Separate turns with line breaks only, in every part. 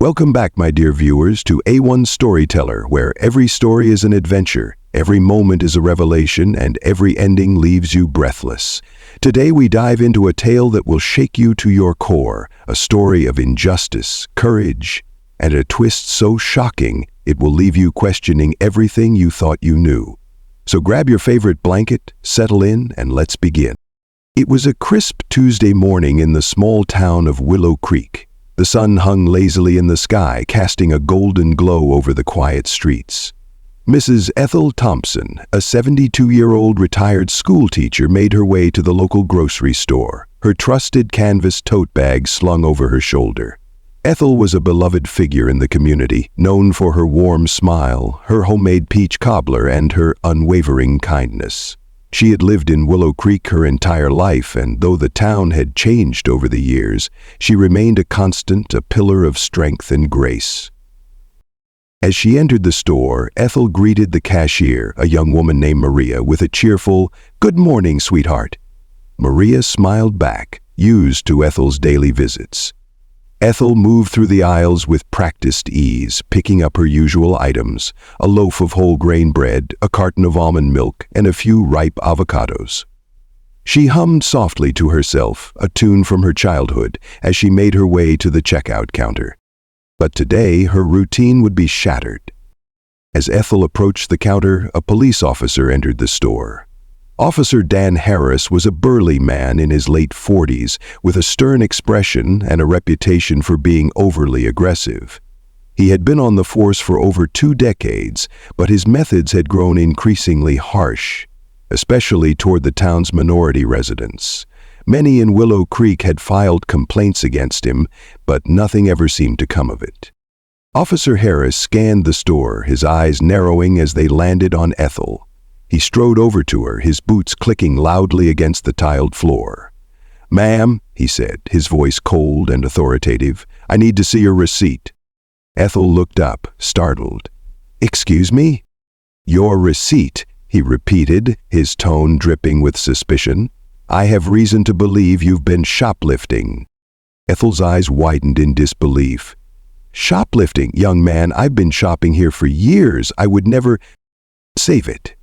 Welcome back, my dear viewers, to A1 Storyteller, where every story is an adventure, every moment is a revelation, and every ending leaves you breathless. Today we dive into a tale that will shake you to your core, a story of injustice, courage, and a twist so shocking it will leave you questioning everything you thought you knew. So grab your favorite blanket, settle in, and let's begin. It was a crisp Tuesday morning in the small town of Willow Creek. The sun hung lazily in the sky, casting a golden glow over the quiet streets. Mrs. Ethel Thompson, a 72-year-old retired schoolteacher, made her way to the local grocery store, her trusted canvas tote bag slung over her shoulder. Ethel was a beloved figure in the community, known for her warm smile, her homemade peach cobbler, and her unwavering kindness. She had lived in Willow Creek her entire life, and though the town had changed over the years, she remained a constant, a pillar of strength and grace. As she entered the store, Ethel greeted the cashier, a young woman named Maria, with a cheerful, "Good morning, sweetheart." Maria smiled back, used to Ethel's daily visits. Ethel moved through the aisles with practiced ease, picking up her usual items, a loaf of whole grain bread, a carton of almond milk, and a few ripe avocados. She hummed softly to herself, a tune from her childhood, as she made her way to the checkout counter. But today her routine would be shattered. As Ethel approached the counter, a police officer entered the store. Officer Dan Harris was a burly man in his late 40s, with a stern expression and a reputation for being overly aggressive. He had been on the force for over 2 decades, but his methods had grown increasingly harsh, especially toward the town's minority residents. Many in Willow Creek had filed complaints against him, but nothing ever seemed to come of it. Officer Harris scanned the store, his eyes narrowing as they landed on Ethel. He strode over to her, his boots clicking loudly against the tiled floor. "Ma'am," he said, his voice cold and authoritative, "I need to see your receipt." Ethel looked up, startled. "Excuse me?" "Your receipt," he repeated, his tone dripping with suspicion. "I have reason to believe you've been shoplifting." Ethel's eyes widened in disbelief. "Shoplifting? Young man, I've been shopping here for years. I would never—" "Save it,"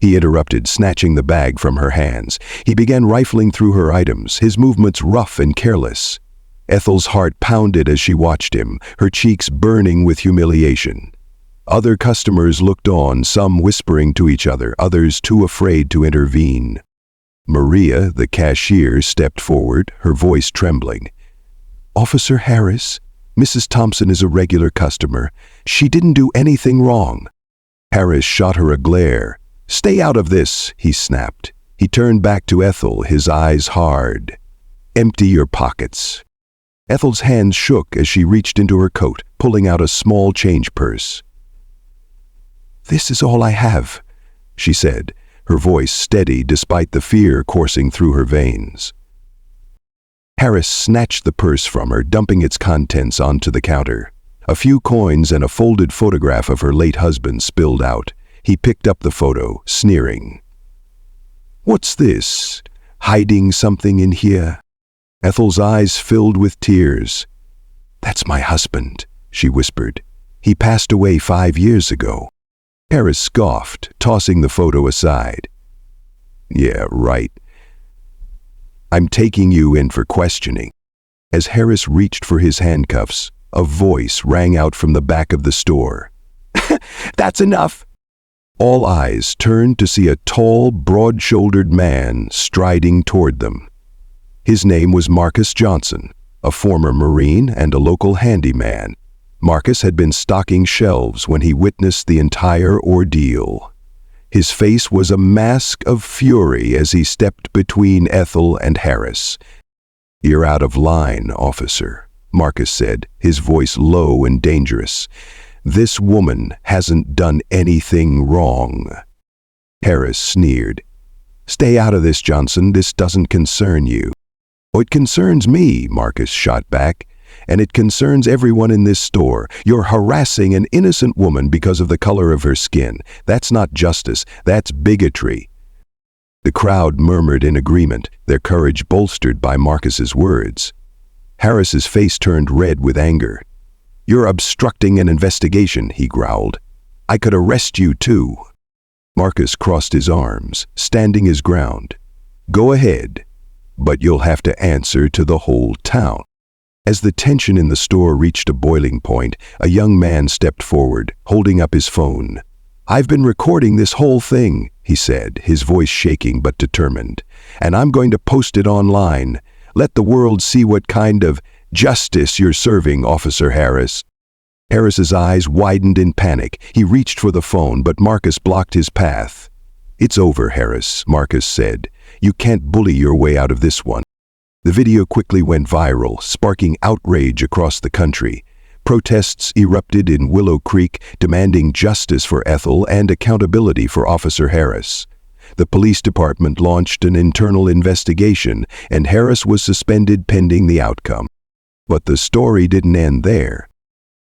he interrupted, snatching the bag from her hands. He began rifling through her items, his movements rough and careless. Ethel's heart pounded as she watched him, her cheeks burning with humiliation. Other customers looked on, some whispering to each other, others too afraid to intervene. Maria, the cashier, stepped forward, her voice trembling. "Officer Harris, Mrs. Thompson is a regular customer. She didn't do anything wrong." Harris shot her a glare. "Stay out of this," he snapped. He turned back to Ethel, his eyes hard. "Empty your pockets." Ethel's hands shook as she reached into her coat, pulling out a small change purse. "This is all I have," she said, her voice steady despite the fear coursing through her veins. Harris snatched the purse from her, dumping its contents onto the counter. A few coins and a folded photograph of her late husband spilled out. He picked up the photo, sneering. "What's this? Hiding something in here?" Ethel's eyes filled with tears. "That's my husband," she whispered. "He passed away 5 years ago." Harris scoffed, tossing the photo aside. "Yeah, right. I'm taking you in for questioning." As Harris reached for his handcuffs, a voice rang out from the back of the store. "That's enough." All eyes turned to see a tall, broad-shouldered man striding toward them. His name was Marcus Johnson, a former Marine and a local handyman. Marcus had been stocking shelves when he witnessed the entire ordeal. His face was a mask of fury as he stepped between Ethel and Harris. "You're out of line, officer," Marcus said, his voice low and dangerous. "This woman hasn't done anything wrong." Harris sneered. "Stay out of this, Johnson. This doesn't concern you." "Oh, it concerns me," Marcus shot back. "And it concerns everyone in this store. You're harassing an innocent woman because of the color of her skin. That's not justice. That's bigotry." The crowd murmured in agreement, their courage bolstered by Marcus's words. Harris's face turned red with anger. "You're obstructing an investigation," he growled. "I could arrest you too." Marcus crossed his arms, standing his ground. "Go ahead, but you'll have to answer to the whole town." As the tension in the store reached a boiling point, a young man stepped forward, holding up his phone. "I've been recording this whole thing," he said, his voice shaking but determined, "and I'm going to post it online. Let the world see what kind of justice you're serving, Officer Harris." Harris's eyes widened in panic. He reached for the phone, but Marcus blocked his path. "It's over, Harris," Marcus said. "You can't bully your way out of this one." The video quickly went viral, sparking outrage across the country. Protests erupted in Willow Creek, demanding justice for Ethel and accountability for Officer Harris. The police department launched an internal investigation, and Harris was suspended pending the outcome. But the story didn't end there.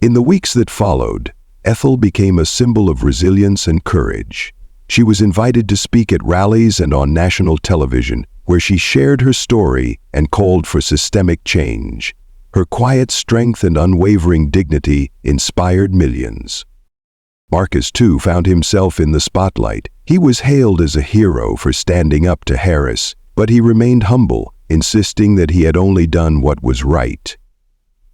In the weeks that followed, Ethel became a symbol of resilience and courage. She was invited to speak at rallies and on national television, where she shared her story and called for systemic change. Her quiet strength and unwavering dignity inspired millions. Marcus, too, found himself in the spotlight. He was hailed as a hero for standing up to Harris, but he remained humble, insisting that he had only done what was right.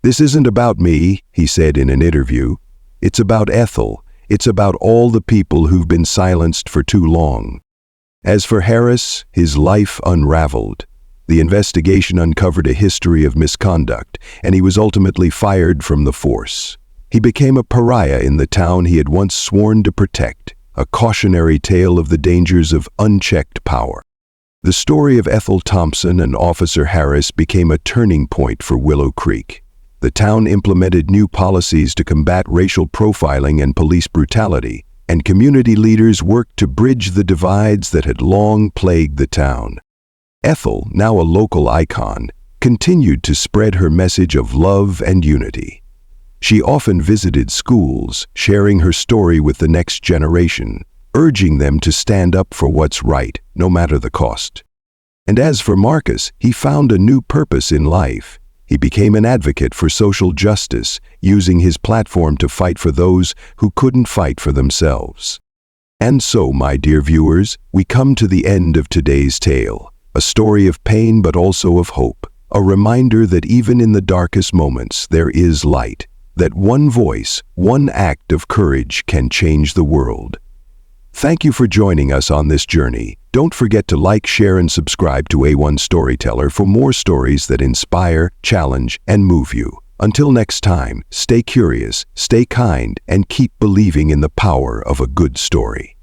"This isn't about me," he said in an interview. "It's about Ethel. It's about all the people who've been silenced for too long." As for Harris, his life unraveled. The investigation uncovered a history of misconduct, and he was ultimately fired from the force. He became a pariah in the town he had once sworn to protect, a cautionary tale of the dangers of unchecked power. The story of Ethel Thompson and Officer Harris became a turning point for Willow Creek. The town implemented new policies to combat racial profiling and police brutality, and community leaders worked to bridge the divides that had long plagued the town. Ethel, now a local icon, continued to spread her message of love and unity. She often visited schools, sharing her story with the next generation, urging them to stand up for what's right, no matter the cost. And as for Marcus, he found a new purpose in life. He became an advocate for social justice, using his platform to fight for those who couldn't fight for themselves. And so, my dear viewers, we come to the end of today's tale, a story of pain but also of hope, a reminder that even in the darkest moments there is light, that one voice, one act of courage can change the world. Thank you for joining us on this journey. Don't forget to like, share, and subscribe to A1 Storyteller for more stories that inspire, challenge, and move you. Until next time, stay curious, stay kind, and keep believing in the power of a good story.